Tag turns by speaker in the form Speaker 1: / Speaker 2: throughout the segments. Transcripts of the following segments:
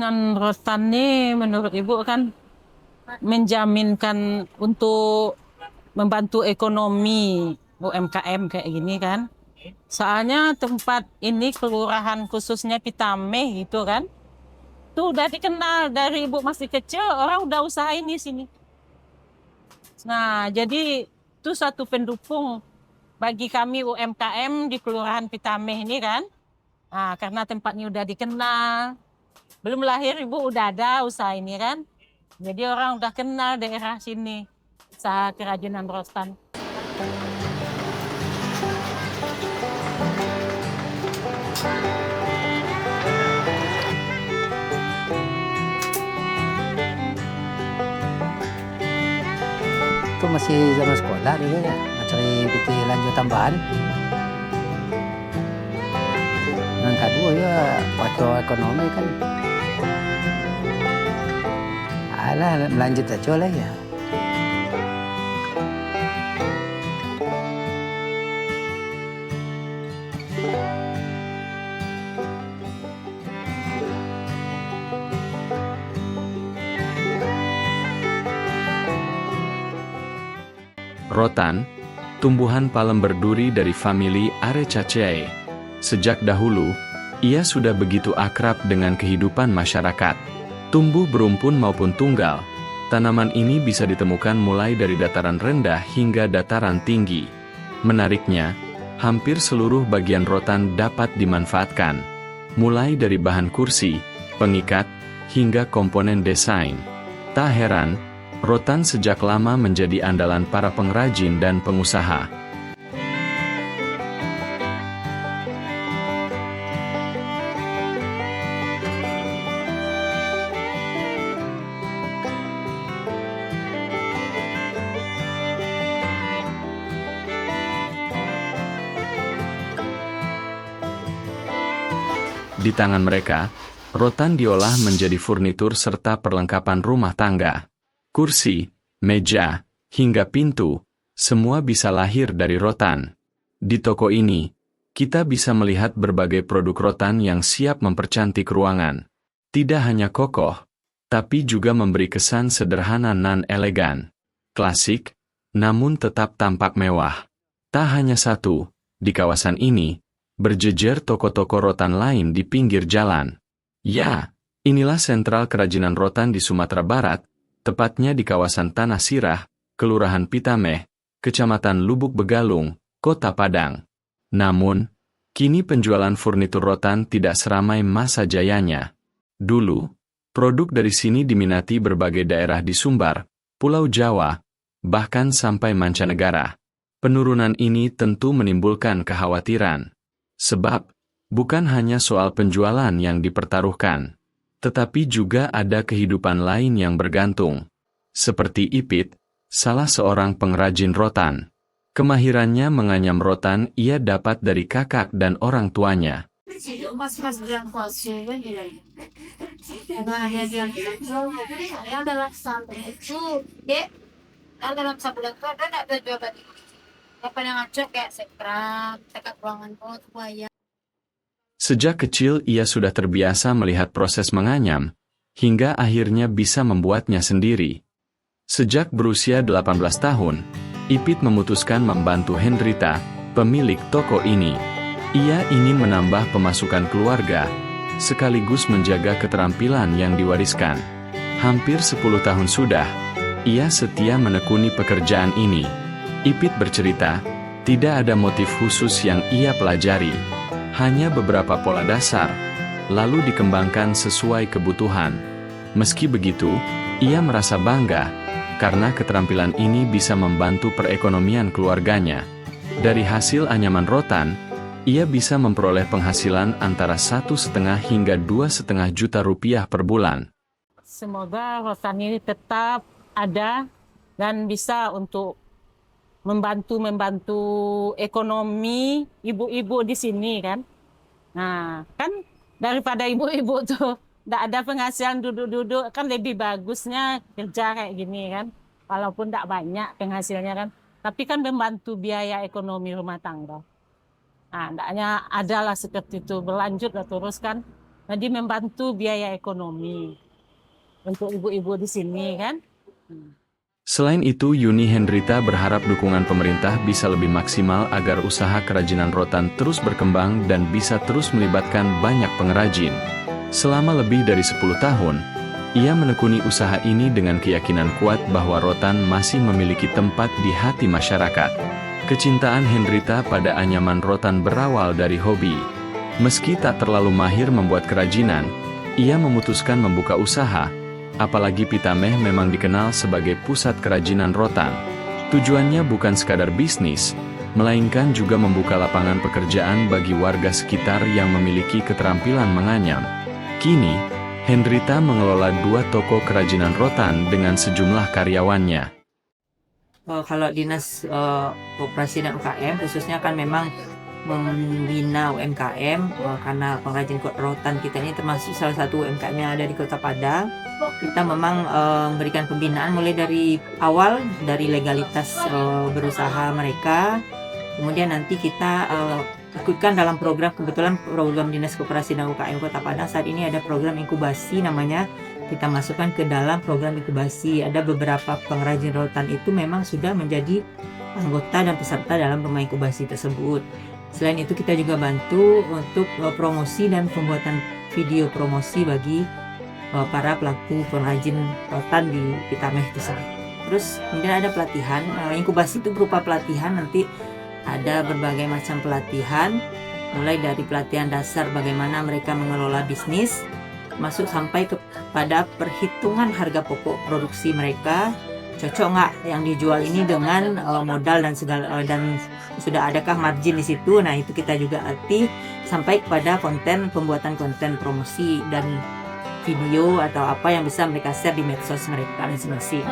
Speaker 1: Kerajinan rotan nih menurut Ibu kan menjaminkan untuk membantu ekonomi UMKM kayak gini kan. Soalnya tempat ini kelurahan khususnya Pitame gitu kan. Tuh udah dikenal dari Ibu masih kecil, orang udah usahain di sini. Nah, jadi itu satu pendukung bagi kami UMKM di Kelurahan Pitame ini kan. Nah, karena tempatnya udah dikenal, belum lahir Ibu udah ada usaha ini kan. Jadi orang udah kenal daerah sini, usaha kerajinan rotan.
Speaker 2: Itu masih zaman sekolah dulu ya, mencari PT lanjut tambahan. Yang kedua ya faktor ekonomi kan. Alah, lanjut aja lah ya.
Speaker 3: Rotan, tumbuhan palem berduri dari famili Arecaceae. Sejak dahulu, ia sudah begitu akrab dengan kehidupan masyarakat. Tumbuh berumpun maupun tunggal, tanaman ini bisa ditemukan mulai dari dataran rendah hingga dataran tinggi. Menariknya, hampir seluruh bagian rotan dapat dimanfaatkan, mulai dari bahan kursi, pengikat, hingga komponen desain. Tak heran, rotan sejak lama menjadi andalan para pengrajin dan pengusaha. Di tangan mereka, rotan diolah menjadi furnitur serta perlengkapan rumah tangga. Kursi, meja, hingga pintu, semua bisa lahir dari rotan. Di toko ini, kita bisa melihat berbagai produk rotan yang siap mempercantik ruangan. Tidak hanya kokoh, tapi juga memberi kesan sederhana nan elegan. Klasik, namun tetap tampak mewah. Tak hanya satu, di kawasan ini, berjejer toko-toko rotan lain di pinggir jalan. Ya, inilah sentral kerajinan rotan di Sumatera Barat, tepatnya di kawasan Tanah Sirah, Kelurahan Pitame, Kecamatan Lubuk Begalung, Kota Padang. Namun, kini penjualan furnitur rotan tidak seramai masa jayanya. Dulu, produk dari sini diminati berbagai daerah di Sumbar, Pulau Jawa, bahkan sampai mancanegara. Penurunan ini tentu menimbulkan kekhawatiran. Sebab, bukan hanya soal penjualan yang dipertaruhkan, tetapi juga ada kehidupan lain yang bergantung. Seperti Ipit, salah seorang pengrajin rotan. Kemahirannya menganyam rotan ia dapat dari kakak dan orang tuanya.
Speaker 4: Dalam sebulan itu ada nggak jual baju? Apa yang ngajak kayak sekrap, sekat ruangan buat buaya.
Speaker 3: Sejak kecil ia sudah terbiasa melihat proses menganyam, hingga akhirnya bisa membuatnya sendiri. Sejak berusia 18 tahun, Ipit memutuskan membantu Hendrita, pemilik toko ini. Ia ingin menambah pemasukan keluarga, sekaligus menjaga keterampilan yang diwariskan. Hampir 10 tahun sudah, ia setia menekuni pekerjaan ini. Ipit bercerita, tidak ada motif khusus yang ia pelajari. Hanya beberapa pola dasar, lalu dikembangkan sesuai kebutuhan. Meski begitu, ia merasa bangga, karena keterampilan ini bisa membantu perekonomian keluarganya. Dari hasil anyaman rotan, ia bisa memperoleh penghasilan antara 1,5 hingga 2,5 juta rupiah per bulan.
Speaker 1: Semoga rotan ini tetap ada dan bisa untuk membantu ekonomi ibu-ibu di sini kan. Nah, kan daripada ibu-ibu tuh tidak ada penghasilan duduk-duduk, kan lebih bagusnya kerja kayak gini kan. Walaupun tidak banyak penghasilnya kan, tapi kan membantu biaya ekonomi rumah tangga. Nah, hendaknya adalah seperti itu, berlanjut dan terus kan Jadi membantu biaya ekonomi untuk ibu-ibu di sini kan.
Speaker 3: Selain itu, Yuni Hendrita berharap dukungan pemerintah bisa lebih maksimal agar usaha kerajinan rotan terus berkembang dan bisa terus melibatkan banyak pengrajin. Selama lebih dari 10 tahun, ia menekuni usaha ini dengan keyakinan kuat bahwa rotan masih memiliki tempat di hati masyarakat. Kecintaan Hendrita pada anyaman rotan berawal dari hobi. Meski tak terlalu mahir membuat kerajinan, ia memutuskan membuka usaha. Apalagi Pitameh memang dikenal sebagai pusat kerajinan rotan. Tujuannya bukan sekadar bisnis, melainkan juga membuka lapangan pekerjaan bagi warga sekitar yang memiliki keterampilan menganyam. Kini, Hendrita mengelola 2 toko kerajinan rotan dengan sejumlah karyawannya.
Speaker 5: Kalau dinas koperasi dan UKM khususnya kan memang membina UMKM karena pengrajin rotan kita ini termasuk salah satu UMKM yang ada di Kota Padang. Kita memang memberikan pembinaan mulai dari awal, dari legalitas berusaha mereka, kemudian nanti kita ikutkan dalam program, kebetulan program Dinas Koperasi dan UKM Kota Padang saat ini ada program inkubasi namanya. Kita masukkan ke dalam program inkubasi. Ada beberapa pengrajin rotan itu memang sudah menjadi anggota dan peserta dalam rumah inkubasi tersebut. Selain itu kita juga bantu untuk promosi dan pembuatan video promosi bagi para pelaku pengrajin rotan di Pitameh tersebut. Terus kemudian ada pelatihan, inkubasi itu berupa pelatihan, nanti ada berbagai macam pelatihan, mulai dari pelatihan dasar bagaimana mereka mengelola bisnis, masuk sampai kepada perhitungan harga pokok produksi mereka, cocok nggak yang dijual ini dengan modal dan segala dan sudah adakah margin di situ. Nah itu kita juga arti sampai kepada pembuatan konten promosi dan video atau apa yang bisa mereka share di medsos mereka masing-masing.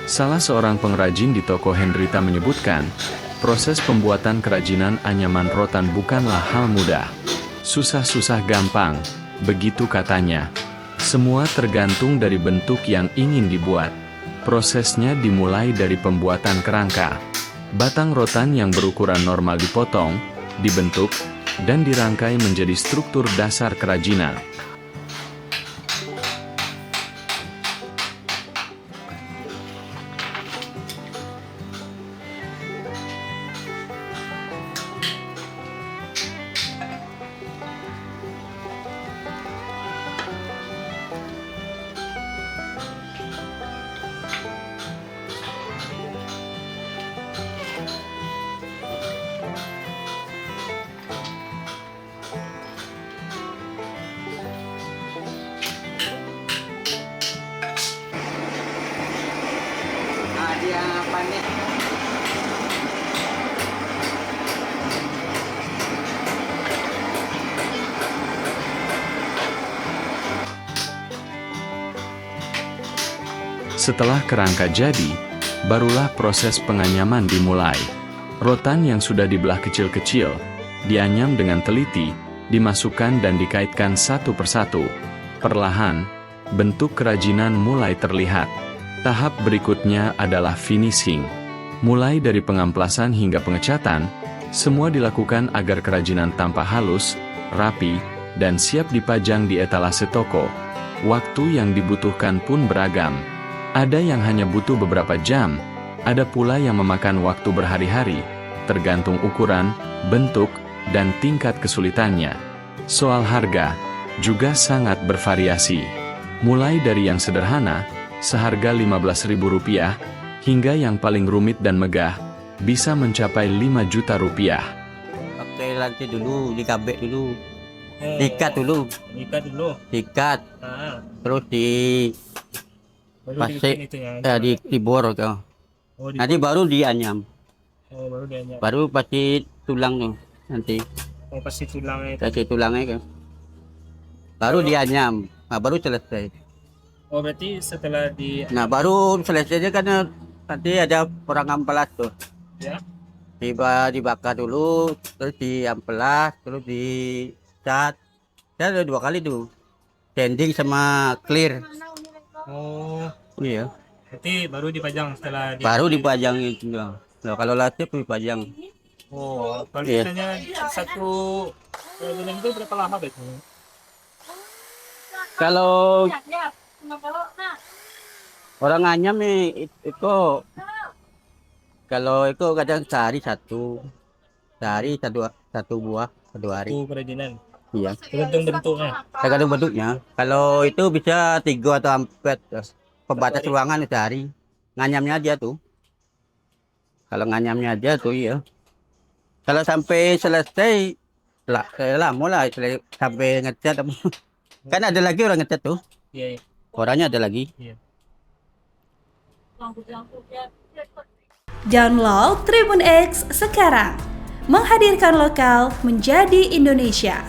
Speaker 3: Salah seorang pengrajin di toko Hendrita menyebutkan, proses pembuatan kerajinan anyaman rotan bukanlah hal mudah. Susah-susah gampang, begitu katanya. Semua tergantung dari bentuk yang ingin dibuat. Prosesnya dimulai dari pembuatan kerangka. Batang rotan yang berukuran normal dipotong, dibentuk, dan dirangkai menjadi struktur dasar kerajinan. Setelah kerangka jadi, barulah proses penganyaman dimulai. Rotan yang sudah dibelah kecil-kecil, dianyam dengan teliti, dimasukkan dan dikaitkan satu persatu. Perlahan, bentuk kerajinan mulai terlihat. Tahap berikutnya adalah finishing. Mulai dari pengamplasan hingga pengecatan, semua dilakukan agar kerajinan tampak halus, rapi, dan siap dipajang di etalase toko. Waktu yang dibutuhkan pun beragam. Ada yang hanya butuh beberapa jam, ada pula yang memakan waktu berhari-hari, tergantung ukuran, bentuk, dan tingkat kesulitannya. Soal harga, juga sangat bervariasi. Mulai dari yang sederhana, seharga Rp15.000, hingga yang paling rumit dan megah, bisa mencapai Rp5 juta.
Speaker 6: Pakai lantai dulu, dikabek dulu, diikat dulu, diikat, terus
Speaker 7: baru
Speaker 6: Pasti,
Speaker 7: dibikin itu ya.
Speaker 6: dibor tuh.
Speaker 7: Oh, di
Speaker 6: Nanti baru dianyam,
Speaker 7: baru dianyam.
Speaker 6: baru pasti tulang tuh nanti,
Speaker 7: Oh, pasti tulangnya itu.
Speaker 6: kasih tulangnya kan. Baru dianyam, nah baru selesai.
Speaker 7: Oh, berarti setelah di
Speaker 6: Nah baru selesainya kan nanti ada orang amplas tuh.
Speaker 7: ya.
Speaker 6: Dibakar dulu, terus diamplas, terus dicat. Ya ada 2 kali tuh, sanding sama clear.
Speaker 7: Oh,
Speaker 6: Iya.
Speaker 7: berarti baru dipajang setelah
Speaker 6: Baru dipajang itu doang. Nah, kalau latih dipajang.
Speaker 7: Oh, kalau
Speaker 6: Iya.
Speaker 7: misalnya satu kerajinan itu berapa lama biasanya?
Speaker 6: Kalau orang Anyam itu kalau itu kadang sehari satu buah satu hari.
Speaker 7: Satu kerajinan.
Speaker 6: Iya.
Speaker 7: Tergantung bentuknya.
Speaker 6: Tergantung bentuknya. Kalau itu bisa 3 atau 4 pembatas
Speaker 7: Satu hari.
Speaker 6: ruangan sehari. Nganyamnya aja tuh. Kalau nganyamnya aja tuh iya. Kalau sampai selesai lama lah sampai ngecat. Kan ada lagi orang ngecat tuh.
Speaker 7: Iya, iya.
Speaker 6: Orangnya ada lagi.
Speaker 8: Download Tribun X sekarang. Menghadirkan lokal menjadi Indonesia.